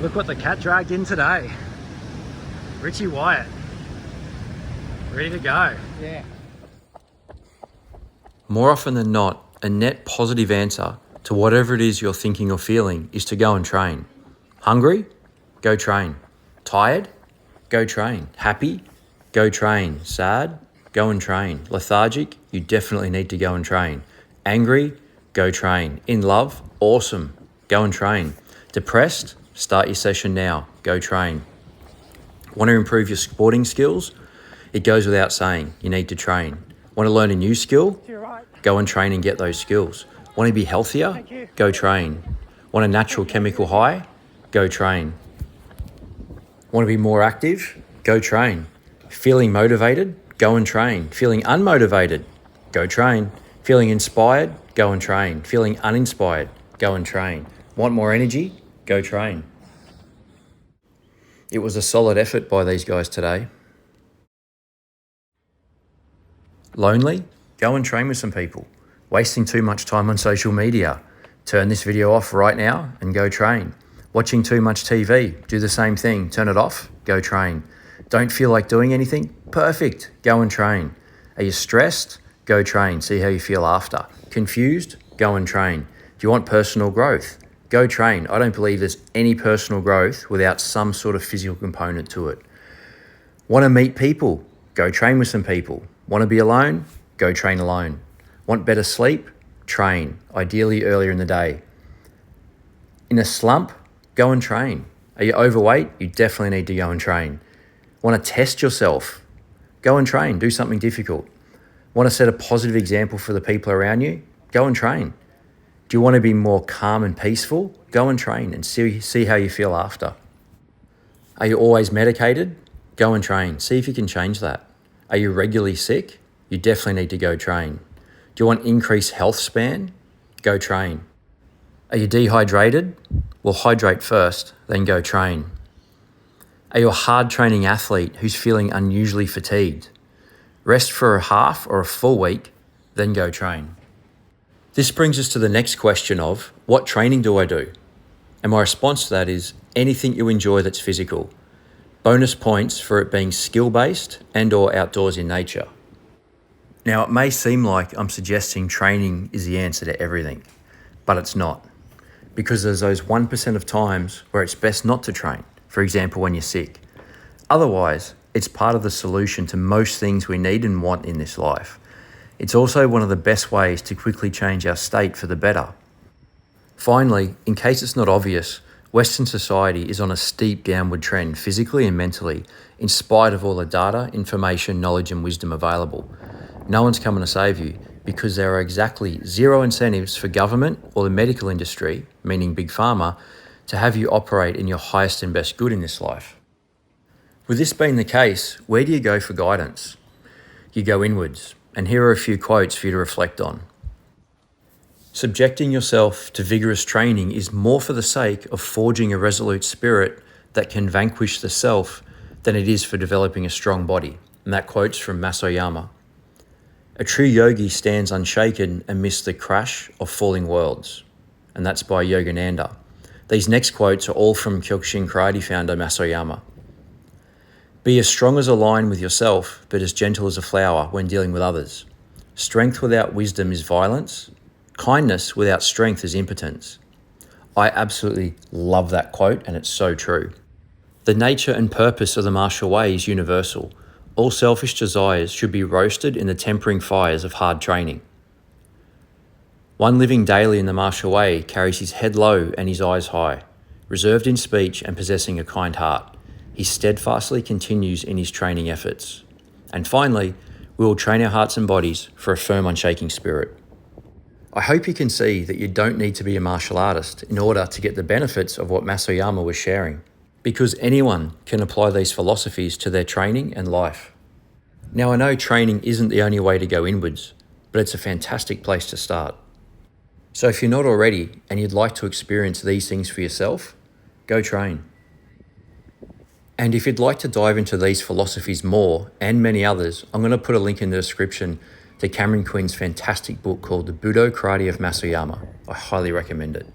Look what the cat dragged in today. Richie Wyatt. Ready to go. Yeah. More often than not, a net positive answer to whatever it is you're thinking or feeling is to go and train. Hungry? Go train. Tired? Go train. Happy? Go train. Sad? Go and train. Lethargic? You definitely need to go and train. Angry? Go train. In love? Awesome. Go and train. Depressed? Start your session now. Go train. Want to improve your sporting skills? It goes without saying, you need to train. Want to learn a new skill? Go and train and get those skills. Want to be healthier? Go train. Want a natural chemical high? Go train. Want to be more active? Go train. Feeling motivated? Go and train. Feeling unmotivated? Go train. Feeling inspired? Go and train. Feeling uninspired? Go and train. Want more energy? Go train. It was a solid effort by these guys today. Lonely? Go and train with some people. Wasting too much time on social media? Turn this video off right now and go train. Watching too much TV? Do the same thing. Turn it off, go train. Don't feel like doing anything? Perfect, go and train. Are you stressed? Go train, see how you feel after. Confused? Go and train. Do you want personal growth? Go train. I don't believe there's any personal growth without some sort of physical component to it. Want to meet people? Go train with some people. Want to be alone? Go train alone. Want better sleep? Train, ideally earlier in the day. In a slump? Go and train. Are you overweight? You definitely need to go and train. Want to test yourself? Go and train, do something difficult. Want to set a positive example for the people around you? Go and train. Do you want to be more calm and peaceful? Go and train and see how you feel after. Are you always medicated? Go and train, see if you can change that. Are you regularly sick? You definitely need to go train. Do you want increased health span? Go train. Are you dehydrated? Well, hydrate first, then go train. Are you a hard training athlete who's feeling unusually fatigued? Rest for a half or a full week, then go train. This brings us to the next question of, what training do I do? And my response to that is, anything you enjoy that's physical. Bonus points for it being skill-based and or outdoors in nature. Now, it may seem like I'm suggesting training is the answer to everything, but it's not. Because there's those 1% of times where it's best not to train, for example, when you're sick. Otherwise, it's part of the solution to most things we need and want in this life. It's also one of the best ways to quickly change our state for the better. Finally, in case it's not obvious, Western society is on a steep downward trend physically and mentally, in spite of all the data, information, knowledge and wisdom available. No one's coming to save you because there are exactly zero incentives for government or the medical industry, meaning Big Pharma, to have you operate in your highest and best good in this life. With this being the case, where do you go for guidance? You go inwards, and here are a few quotes for you to reflect on. Subjecting yourself to vigorous training is more for the sake of forging a resolute spirit that can vanquish the self than it is for developing a strong body. And that quote's from Masayama. A true yogi stands unshaken amidst the crash of falling worlds. And that's by Yogananda. These next quotes are all from Kyokushin Karate founder Masayama. Be as strong as a lion with yourself, but as gentle as a flower when dealing with others. Strength without wisdom is violence. Kindness without strength is impotence. I absolutely love that quote, and it's so true. The nature and purpose of the martial way is universal. All selfish desires should be roasted in the tempering fires of hard training. One living daily in the martial way carries his head low and his eyes high, reserved in speech and possessing a kind heart. He steadfastly continues in his training efforts. And finally, we will train our hearts and bodies for a firm, unshaking spirit. I hope you can see that you don't need to be a martial artist in order to get the benefits of what Masayama was sharing, because anyone can apply these philosophies to their training and life. Now, I know training isn't the only way to go inwards, but it's a fantastic place to start. So if you're not already and you'd like to experience these things for yourself, go train. And if you'd like to dive into these philosophies more and many others, I'm going to put a link in the description to Cameron Quinn's fantastic book called The Budo Karate of Masayama. I highly recommend it.